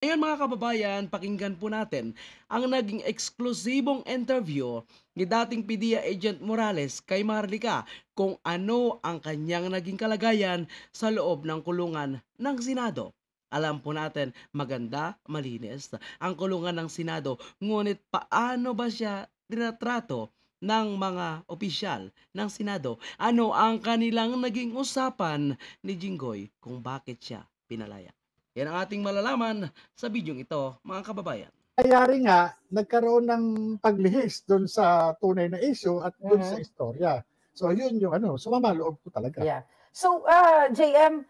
Ngayon mga kababayan, pakinggan po natin ang naging eksklusibong interview ni dating PDEA Agent Morales kay Maharlika kung ano ang kanyang naging kalagayan sa loob ng kulungan ng Senado. Alam po natin, maganda, malinis ang kulungan ng Senado, ngunit paano ba siya tinatrato ng mga opisyal ng Senado? Ano ang kanilang naging usapan ni Jinggoy kung bakit siya pinalaya? Yan ang ating malalaman sa bidyong ito, mga kababayan. Nangyari nga, nagkaroon ng paglihis doon sa tunay na issue at doon sa Mhm. istorya. So yun yung sumama loob ko talaga. Yeah. So, JM,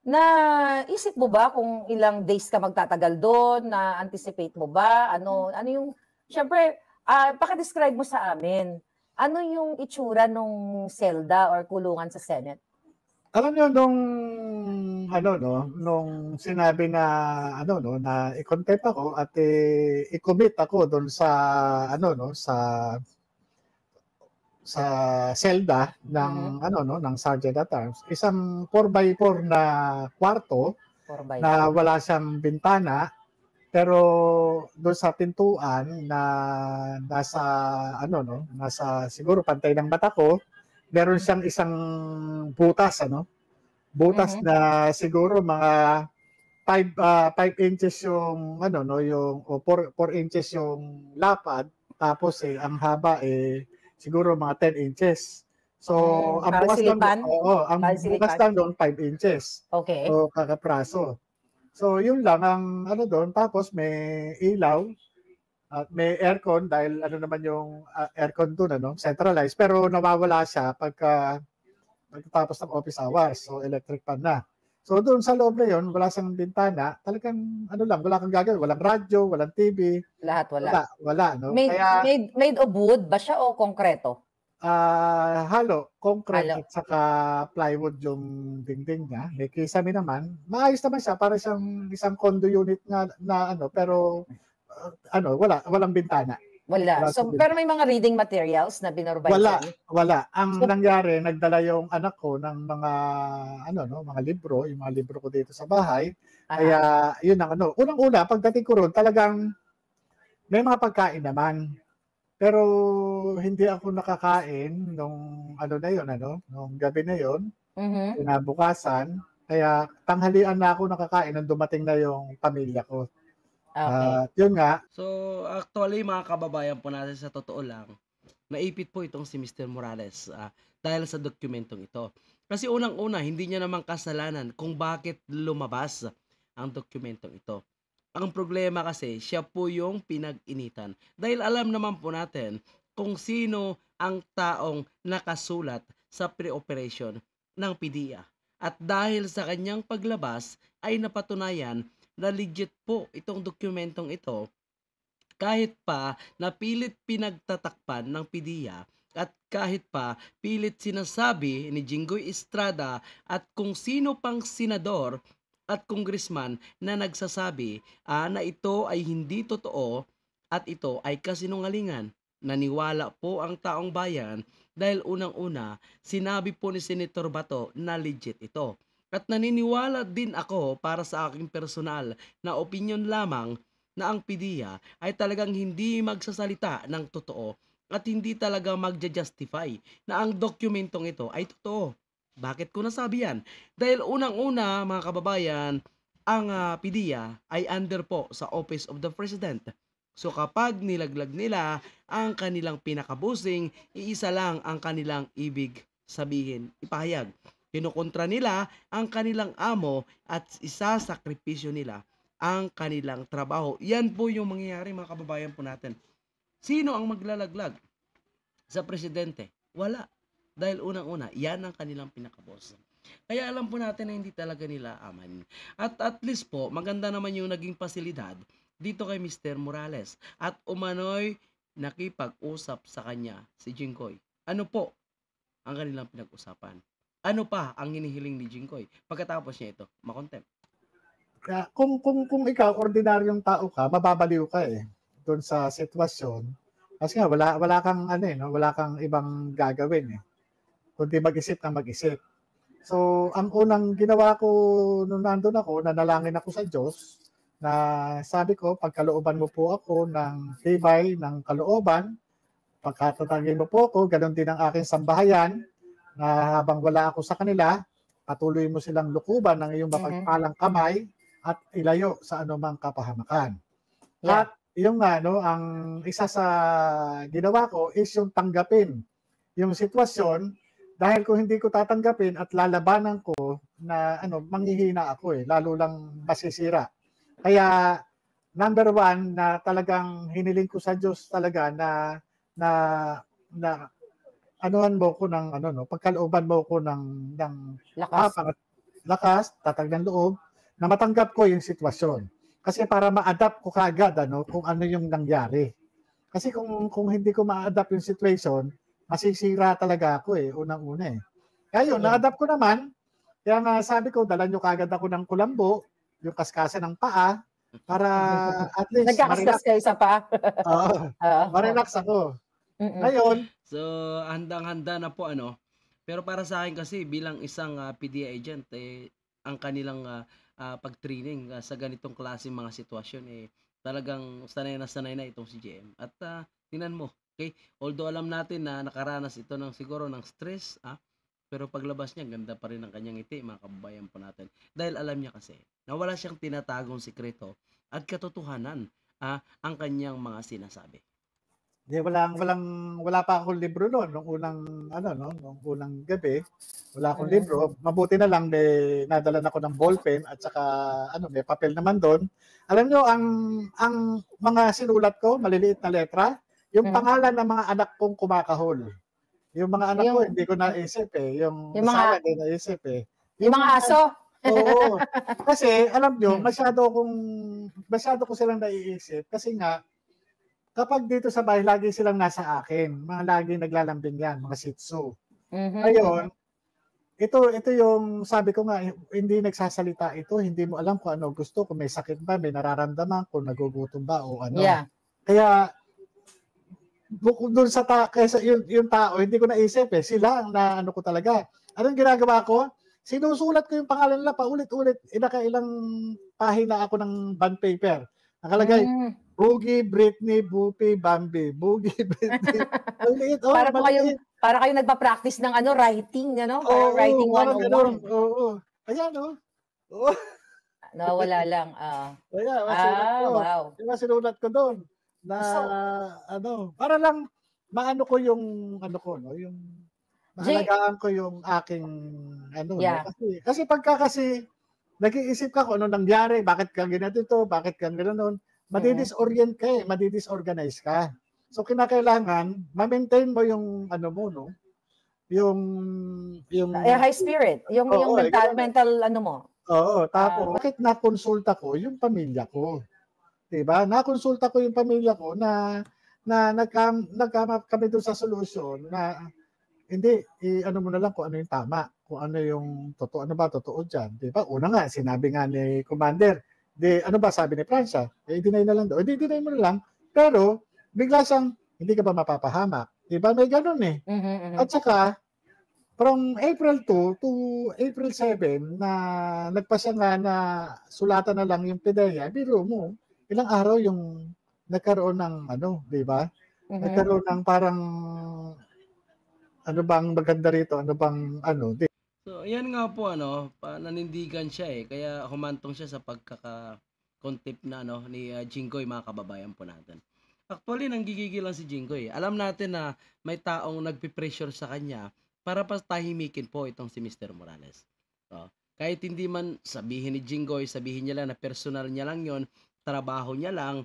naisip mo ba kung ilang days ka magtatagal doon? Na-anticipate mo ba? Ano yung, syempre, paki-describe mo sa amin. Ano yung itsura nung selda or kulungan sa Senate? Alam niyo nung sinabi na na i-contempt ako at i-commit ako doon sa sa selda ng ng Sergeant at Arms, isang 4x4 na kwarto 4x4. na wala siyang bintana, pero doon sa pintuan na nasa nasa siguro pantay ng mata ko, meron siyang isang butas butas na siguro mga 5 inches yung yung 4 inches yung lapad, tapos ang haba siguro mga 10 inches. So ang Parang bukas lang silipan? ang Parang bukas silipan? lang doon 5 inches. Okay. So kakapraso. So yun lang ang doon, tapos may ilaw at may aircon dahil naman yung aircon doon centralized, pero nawawala siya pagkatapos ng office hours. So electric fan na. So doon sa loob na yun, wala siyang bintana, talagang lang, wala kang gagawin, walang radyo, walang TV, Lahat wala. wala no. Made, Kaya made of wood ba siya o konkreto? halo, concrete Halo. at saka plywood yung dingding niya. May kisame naman. Maayos naman siya, para siyang isang condo unit na pero walang bintana. Wala. So, pero may mga reading materials na binorbahin Wala, sa inyo? wala. Ang So, nangyari, nagdala yung anak ko ng mga mga libro, yung mga libro ko dito sa bahay. Kaya yun ang unang-una pagdating ko roon, talagang may mga pagkain naman. Pero hindi ako nakakain nung na yun, nung gabi na yun, kinabukasan. Kaya tanghalian na ako nakakain nung dumating na yung pamilya ko. Okay. Yun nga. So, actually, mga kababayan po natin, sa totoo lang, naipit po itong si Mr. Morales dahil sa dokumentong ito. Kasi unang-una, hindi niya naman kasalanan kung bakit lumabas ang dokumentong ito. Ang problema kasi, siya po yung pinag-initan. Dahil alam naman po natin kung sino ang taong nakasulat sa pre-operation ng PDEA. At dahil sa kanyang paglabas, ay napatunayan na legit po itong dokumentong ito, kahit pa napilit pinagtatakpan ng PDEA at kahit pa pilit sinasabi ni Jinggoy Estrada at kung sino pang senador at congressman na nagsasabi na ito ay hindi totoo at ito ay kasinungalingan. Naniwala po ang taong bayan dahil unang-una sinabi po ni Senator Bato na legit ito. At naniniwala din ako, para sa aking personal na opinion lamang, na ang PDEA ay talagang hindi magsasalita ng totoo at hindi talaga magja-justify na ang dokumentong ito ay totoo. Bakit ko nasabi yan? Dahil unang-una, mga kababayan, ang PDEA ay under po sa Office of the President. So kapag nilaglag nila ang kanilang pinakabusing, iisa lang ang kanilang ibig sabihin, ipahayag. Kinukontra nila ang kanilang amo at isasakripisyo nila ang kanilang trabaho. Yan po yung mangyayari, mga kababayan po natin. Sino ang maglalaglag sa presidente? Wala. Dahil unang-una, yan ang kanilang pinakabos. Kaya alam po natin na hindi talaga nila aman. At least po, maganda naman yung naging pasilidad dito kay Mr. Morales. At umano'y nakipag-usap sa kanya si Jinggoy. Ano po ang kanilang pinag-usapan? Ano pa ang hinihiling ni Jinggoy pagkatapos niya ito makontempt? Kaya kung ikaw ordinaryong tao ka, mababaliw ka doon sa sitwasyon. Kasi nga wala kang wala kang ibang gagawin kundi mag-isip ng mag-isip. So, ang unang ginawa ko nung nandun ako, nanalangin ako sa Diyos na sabi ko, pagkalooban mo po ako ng tibay ng kalooban, pagkatatagin mo po ako, ganun din ang aking sambahayan, na habang wala ako sa kanila, patuloy mo silang lukuban ng iyong mapagpalang kamay at ilayo sa anumang kapahamakan. Yeah. At yung ang isa sa ginawa ko is yung tanggapin yung sitwasyon, dahil kung hindi ko tatanggapin at lalabanan ko na manghihina ako lalo lang masisira. Kaya number one na talagang hiniling ko sa Diyos talaga na anuhan mo ko ng pagkalooban mo ko ng lakas, tatag ng loob na matanggap ko yung sitwasyon. Kasi para ma-adapt ko kaagad kung ano yung nangyari. Kasi kung hindi ko ma-adapt yung situation, masisira talaga ako unang-una Kaya yun, na-adapt ko naman. Kaya nga sabi ko, dala nyo kaagad ako ng kulambo, yung kaskasan ng paa, para at least nagkakaskas kayo sa paa. Marelax ako. Ngayon. So, handang-handa na po Pero para sa akin kasi, bilang isang PDA agent, ang kanilang pag-training sa ganitong klase mga sitwasyon, talagang sanay na itong si JM. At tingnan mo, okay? Although alam natin na nakaranas ito siguro ng stress, pero paglabas niya, ganda pa rin ang kanyang ngiti, mga kababayan po natin. Dahil alam niya kasi, na wala siyang tinatagong sikreto at katotohanan ang kanyang mga sinasabi. Wala pa akong libro noon nung unang gabi. Wala akong libro. Mabuti na lang nadala na ako ng ballpen at saka may papel naman doon. Alam nyo, ang mga sinulat ko, maliliit na letra, yung pangalan ng mga anak kong kumakahol. Yung mga anak ko, hindi ko naisip Yung mga hindi naisip Yung mga aso? Oo. Kasi, alam nyo, masyado ko silang naiisip. Kasi nga, kapag dito sa bahay, lagi silang nasa akin. Mga lagi naglalambing yan, mga Shih Tzu. Ngayon, ito yung sabi ko nga, hindi nagsasalita ito, hindi mo alam kung ano gusto, kung may sakit ba, may nararamdaman, kung nagugutom ba o ano. Yeah. Kaya, bukod dun sa kaysa yung tao, hindi ko naisip sila ang naano ko talaga. Anong ginagawa ko? Sinusulat ko yung pangalan nila paulit-ulit. Nakailang pahina ako ng bond paper. Nakalagay, Boogie, Britney, Bupi, Bambi. Boogie, Britney. Para kayo nagpa-practice ng writing, writing 101. Oo. Ayan, Oo. Wala lang. Wow. Diba sinulat ko doon na para lang maano ko yung yung mahalagaan ko yung aking kasi pagka nag-iisip ka kung ano nangyari, bakit ka ganito, bakit ka ganoon, madidisorient ka madidisorganize ka. So kinakailangan ma-maintain mo yung yung high spirit, yung mental mo. Oo, tapos bakit nakonsulta ko yung pamilya ko? 'Di ba? Nakonsulta ko yung pamilya ko na nagkama kami doon sa solution na hindi mo na lang kung ano yung tama, kung ano yung totoo, ano ba totoo diyan, 'di ba? Una nga sinabi nga ni Commander, ano ba sabi ni Francia? Deny na lang daw. Deny mo na lang. Pero bigla siyang hindi ka ba mapapahamak? 'Di ba? May ganoon At saka from April 2 to April 7 na nagpasya nga na sulatan na lang yung PDEA, biro mo, ilang araw yung nagkaroon ng di ba? Nagkaroon ng parang ano bang maganda rito? Ano bang So, yan nga po nanindigan siya kaya humantong siya sa pagkaka-contempt na ni Jinggoy, mga kababayan po natin. Actually, nanggigigil lang si Jinggoy. Alam natin na may taong nagpi-pressure sa kanya para patahimikin po itong si Mr. Morales. So, kahit hindi man sabihin ni Jinggoy, sabihin niya lang na personal niya lang yon, trabaho niya lang,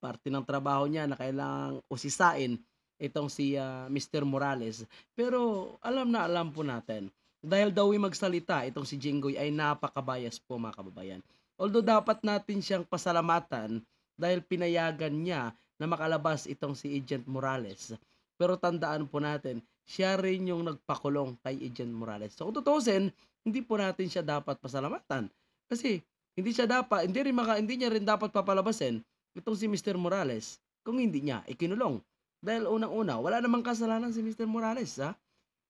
parte ng trabaho niya na kailangang usisain itong si Mr. Morales. Pero alam po natin, dahil daw magsalita itong si Jinggoy ay napakabayas po, mga kababayan. Although dapat natin siyang pasalamatan dahil pinayagan niya na makalabas itong si Agent Morales. Pero tandaan po natin, siya rin yung nagpakulong kay Agent Morales. So kung tutusin, hindi po natin siya dapat pasalamatan. Kasi hindi niya rin dapat papalabasin itong si Mr. Morales kung hindi niya ikinulong. Dahil unang-una, wala namang kasalanan si Mr. Morales.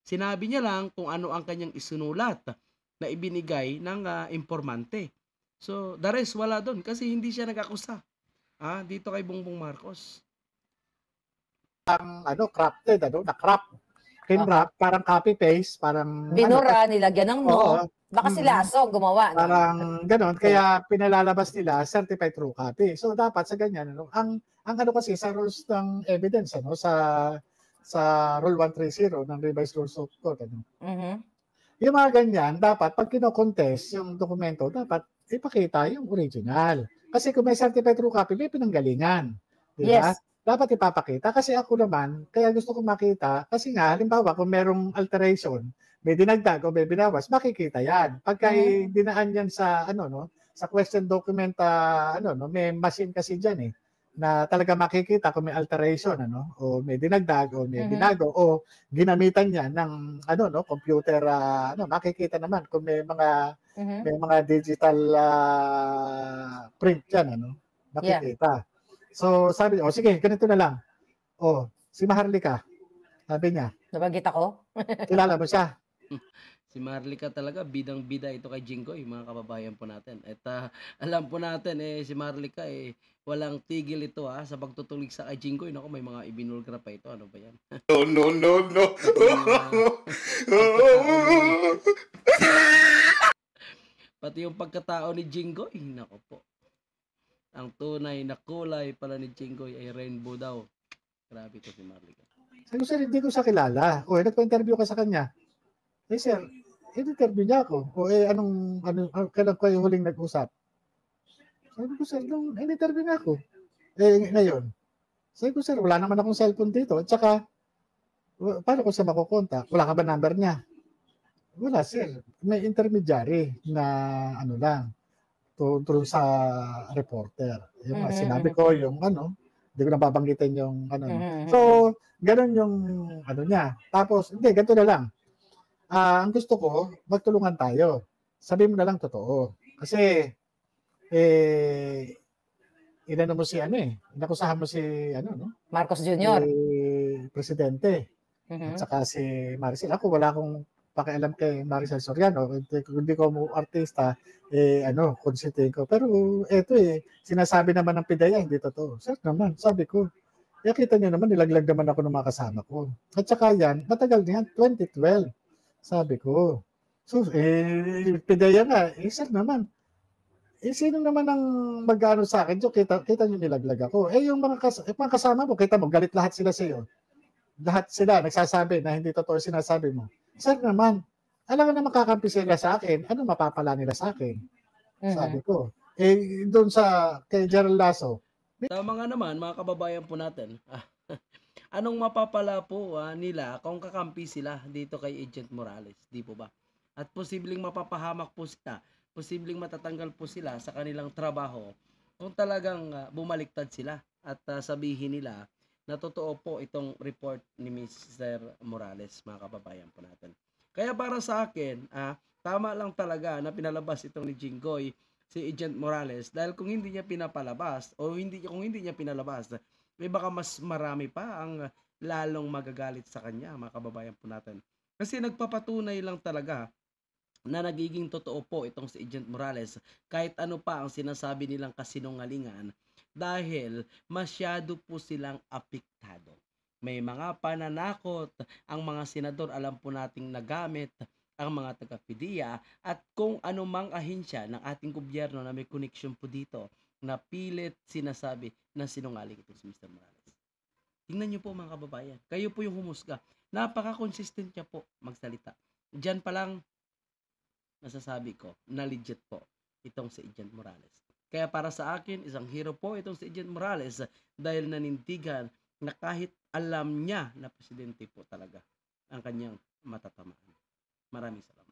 Sinabi niya lang kung ano ang kanyang isunulat na ibinigay ng impormante. So, the rest wala doon kasi hindi siya nag-akusa. Dito kay Bongbong Marcos. Crafted, na-crop. Kinrap, parang copy-paste, parang Binura, nilagyan ng oo, no. Baka si Lasso gumawa, no? parang ganon. Kaya pinalalabas nila certified true copy. So dapat sa ganyan, ang kasi sa rules ng evidence, sa Rule 130 ng Revised Rules of Court, yung mga ganyan, dapat pag kino-contest yung dokumento, dapat ipakita yung original. Kasi kung may certified true copy, may pinanggalingan. Di ba? Yes. Dapat ipapakita. Kasi ako naman, kaya gusto kong makita, kasi nga, halimbawa, kung merong alteration, may dinagdag o may binawas, makikita yan. Pagka dinaan yan sa, sa question document, may machine kasi dyan na talaga makikita kung may alteration, o may dinagdag, o may binago, o ginamitan niya ng, computer, makikita naman kung may mga digital print yan, makikita. So, sabi niya, sige, ganito na lang. Si Maharlika, sabi niya. Nabanggit ako? Kilala mo siya? Si Maharlika talaga, bidang-bida ito kay Jinggoy, mga kababayan po natin. At alam po natin, si Maharlika, walang tigil ito sa pagtutulig sa kay Jinggoy. Naku, may mga ibinulgra pa ito. Ano ba yan? No. Pati yung pagkatao ni Jinggoy, naku po. Ang tunay na kulay pala ni Jinggoy ay rainbow daw. Grabe ito si Maharlika. Sabi ko, sir, hindi ko siya kilala. Nagpa-interview ka sa kanya. Sir, in-interview niya ako. Kailan ko yung huling nag-usap? Sabi ko, sir, nung in-interview niya ako. Ngayon. Sabi ko, sir, wala naman akong cellphone dito. At saka, paano ko siya makukontak? Wala ka ba number niya? Wala, sir. May intermediary na tungkol sa reporter. Yung sinabi ko, yung hindi ko nababanggitin yung So, ganun yung niya. Tapos, hindi, ganito na lang. Ang gusto ko, magtulungan tayo. Sabi mo na lang totoo. Kasi, inano mo si inakusahan mo si Marcos Jr. Presidente. At saka si Maricel. Ako, wala akong pakialam kay Maricel Soriano. Hindi ko mo artista, consulting ko. Pero eto sinasabi naman ng PIDEA, hindi totoo. Sir naman, sabi ko. Kita niyo naman, nilaglag naman ako ng mga kasama ko. At saka yan, matagal na yan, 2012. Sabi ko. So, PIDEA nga, sir naman. Sino naman ang mag-ano sa akin? So, kita niyo nilaglag ako. Yung mga kasama mo, kita mo, galit lahat sila sa iyo. Lahat sila nagsasabi na hindi totoo sinasabi mo. Sir naman, alam nga na makakampi sila sa akin, ano mapapala nila sa akin? Sabi ko. Doon kay Gerald Lasso. Tama nga naman, mga kababayan po natin. Anong mapapala po nila kung kakampi sila dito kay Agent Morales? Di po ba? At posibleng mapapahamak po sila, posibleng matatanggal po sila sa kanilang trabaho kung talagang bumaliktad sila at sabihin nila na totoo po itong report ni Mr. Morales, mga kababayan po natin. Kaya para sa akin, tama lang talaga na pinalabas itong ni Jinggoy, si Agent Morales, dahil kung hindi niya pinapalabas o kung hindi niya pinalabas, may baka mas marami pa ang lalong magagalit sa kanya, mga kababayan po natin. Kasi nagpapatunay lang talaga na nagiging totoo po itong si Agent Morales kahit ano pa ang sinasabi nilang kasinungalingan dahil masyado po silang apektado. May mga pananakot ang mga senador, alam po nating nagamit ang mga taga-PIDEA at kung anumang ahensya ng ating gobyerno na may connection po dito na pilit sinasabi na sinungaling itong si Mr. Morales. Tingnan niyo po mga kababayan, kayo po yung humusga. Napaka-consistent niya po magsalita. Diyan pa lang nasasabi ko na legit po itong si Agent Morales. Kaya para sa akin, isang hero po itong si Agent Morales dahil nanindigan na kahit alam niya na presidente po talaga ang kanyang matatamaan. Maraming salamat.